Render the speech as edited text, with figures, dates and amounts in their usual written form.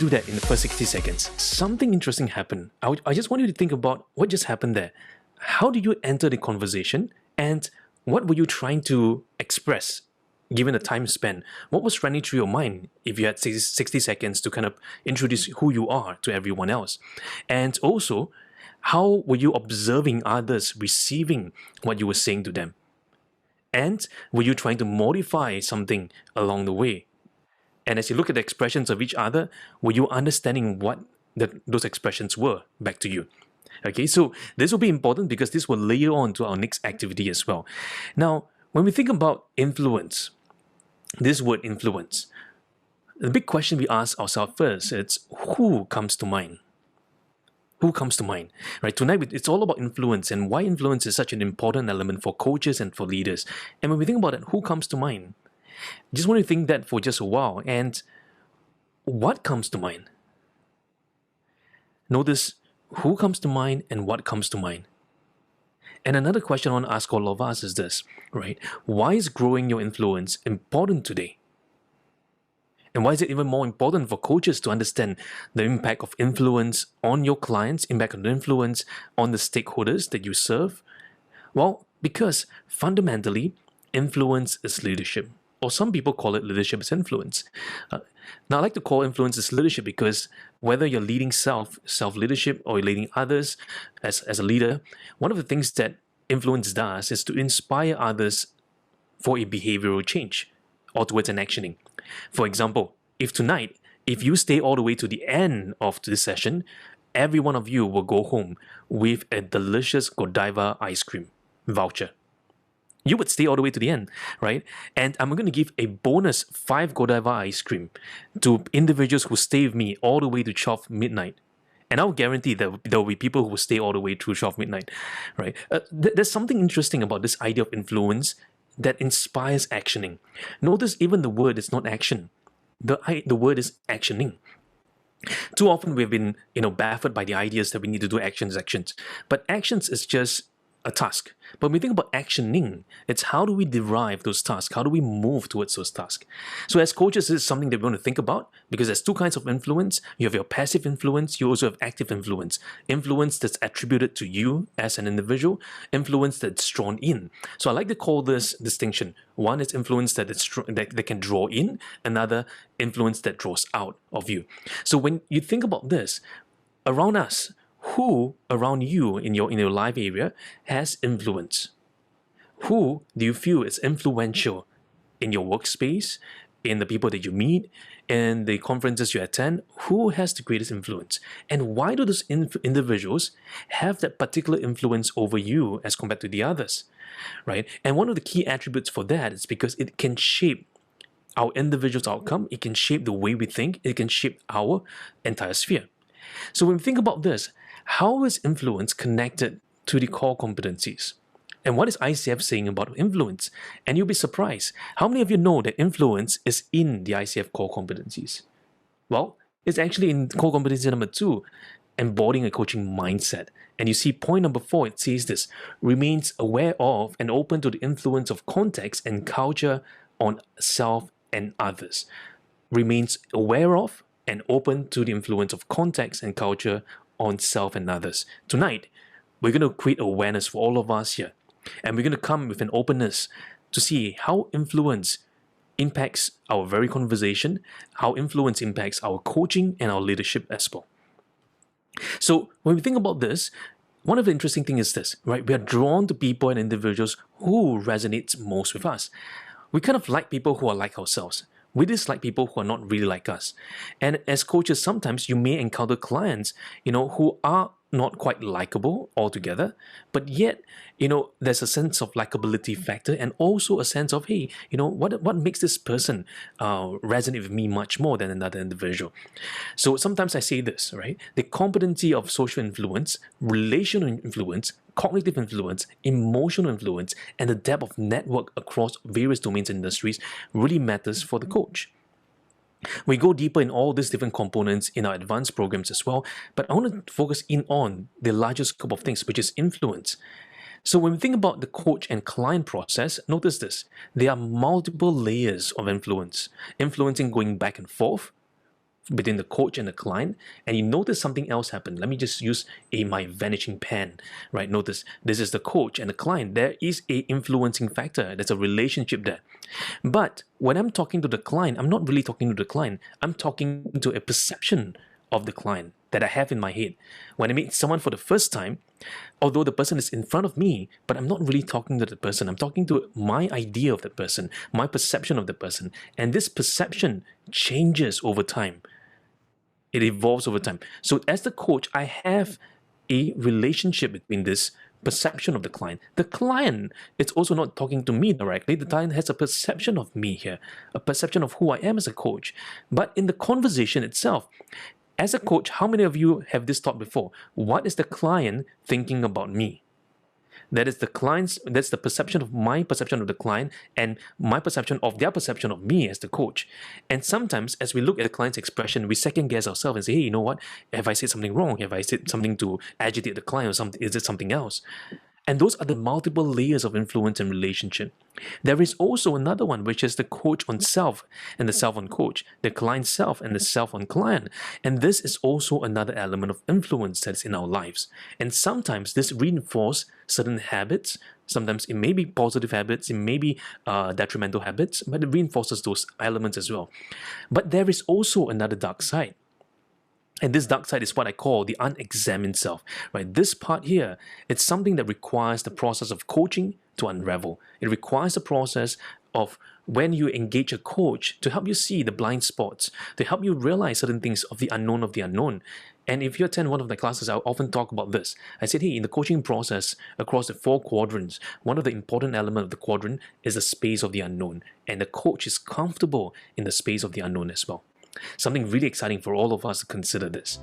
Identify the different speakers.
Speaker 1: do that in the first 60 seconds, something interesting happened. I just want you to think about what just happened there. How did you enter the conversation, and what were you trying to express given the time span? What was running through your mind if you had 60 seconds to kind of introduce who you are to everyone else? And also, how were you observing others receiving what you were saying to them? And were you trying to modify something along the way? And as you look at the expressions of each other, were you understanding what those expressions were back to you? Okay, so this will be important because this will layer on to our next activity as well. Now, when we think about influence, this word influence, the big question we ask ourselves first is, who comes to mind? Who comes to mind? Right? Tonight, it's all about influence and why influence is such an important element for coaches and for leaders. And when we think about it, who comes to mind? Just want to think that for just a while. And what comes to mind? Notice who comes to mind and what comes to mind. And another question I want to ask all of us is this, right? Why is growing your influence important today? And why is it even more important for coaches to understand the impact of influence on your clients, impact of influence on the stakeholders that you serve? Well, because fundamentally, influence is leadership. Or some people call it leadership as influence. Now, I like to call influence as leadership because whether you're leading self-leadership or you're leading others as a leader, one of the things that influence does is to inspire others for a behavioral change or towards an actioning. For example, if you stay all the way to the end of this session, every one of you will go home with a delicious Godiva ice cream voucher. You would stay all the way to the end, right? And I'm going to give a bonus 5 Godiva ice cream to individuals who stay with me all the way to 12 midnight. And I'll guarantee that there will be people who will stay all the way through 12 midnight, right? There's something interesting about this idea of influence that inspires actioning. Notice even the word is not action. The word is actioning. Too often we've been, baffled by the ideas that we need to do actions. But actions is just a task. But when we think about actioning, it's how do we derive those tasks? How do we move towards those tasks? So as coaches, this is something that we want to think about because there's two kinds of influence. You have your passive influence. You also have active influence. Influence that's attributed to you as an individual. Influence that's drawn in. So I like to call this distinction. One is influence that can draw in. Another, influence that draws out of you. So when you think about this, around us, who around you in your life area has influence? Who do you feel is influential in your workspace, in the people that you meet, in the conferences you attend? Who has the greatest influence? And why do those individuals have that particular influence over you as compared to the others? Right? And one of the key attributes for that is because it can shape our individual's outcome. It can shape the way we think. It can shape our entire sphere. So when we think about this, how is influence connected to the core competencies? And what is ICF saying about influence? And you'll be surprised. How many of you know that influence is in the ICF core competencies? Well, it's actually in core competency number 2, embodying a coaching mindset. And you see point number 4, it says this: remains aware of and open to the influence of context and culture on self and others. Remains aware of and open to the influence of context and culture on self and others. Tonight, we're going to create awareness for all of us here. And we're going to come with an openness to see how influence impacts our very conversation, how influence impacts our coaching and our leadership as well. So when we think about this, one of the interesting things is this, right? We are drawn to people and individuals who resonates most with us. We kind of like people who are like ourselves. We dislike people who are not really like us. And as coaches, sometimes you may encounter clients, who are not quite likable altogether, but yet, there's a sense of likability factor and also a sense of, hey, what makes this person resonate with me much more than another individual? So sometimes I say this, right? The competency of social influence, relational influence, cognitive influence, emotional influence, and the depth of network across various domains and industries really matters for the coach. We go deeper in all these different components in our advanced programs as well, but I want to focus in on the larger scope of things, which is influence. So when we think about the coach and client process, notice this. There are multiple layers of influence, influencing going back and forth between the coach and the client, and you notice something else happen. Let me just use my vanishing pen, right? Notice this is the coach and the client. There is a influencing factor. There's a relationship there. But when I'm talking to the client, I'm not really talking to the client. I'm talking to a perception of the client that I have in my head. When I meet someone for the first time, although the person is in front of me, but I'm not really talking to the person. I'm talking to my idea of the person, my perception of the person. And this perception changes over time. It evolves over time. So as the coach, I have a relationship between this perception of the client. The client is also not talking to me directly. The client has a perception of me here, a perception of who I am as a coach. But in the conversation itself, as a coach, how many of you have this thought before? What is the client thinking about me? That is the client's, that's the perception of my perception of the client and my perception of their perception of me as the coach. And sometimes as we look at the client's expression, we second guess ourselves and say, hey, you know what? Have I said something wrong? Have I said something to agitate the client or something? Is it something else? And those are the multiple layers of influence and relationship. There is also another one, which is the coach on self and the self on coach, the client self and the self on client. And this is also another element of influence that's in our lives. And sometimes this reinforces certain habits. Sometimes it may be positive habits, it may be detrimental habits, but it reinforces those elements as well. But there is also another dark side. And this dark side is what I call the unexamined self, right? This part here, it's something that requires the process of coaching to unravel. It requires the process of when you engage a coach to help you see the blind spots, to help you realize certain things of the unknown. And if you attend one of the classes, I often talk about this. I said, hey, in the coaching process, across the 4 quadrants, one of the important elements of the quadrant is the space of the unknown. And the coach is comfortable in the space of the unknown as well. Something really exciting for all of us to consider this.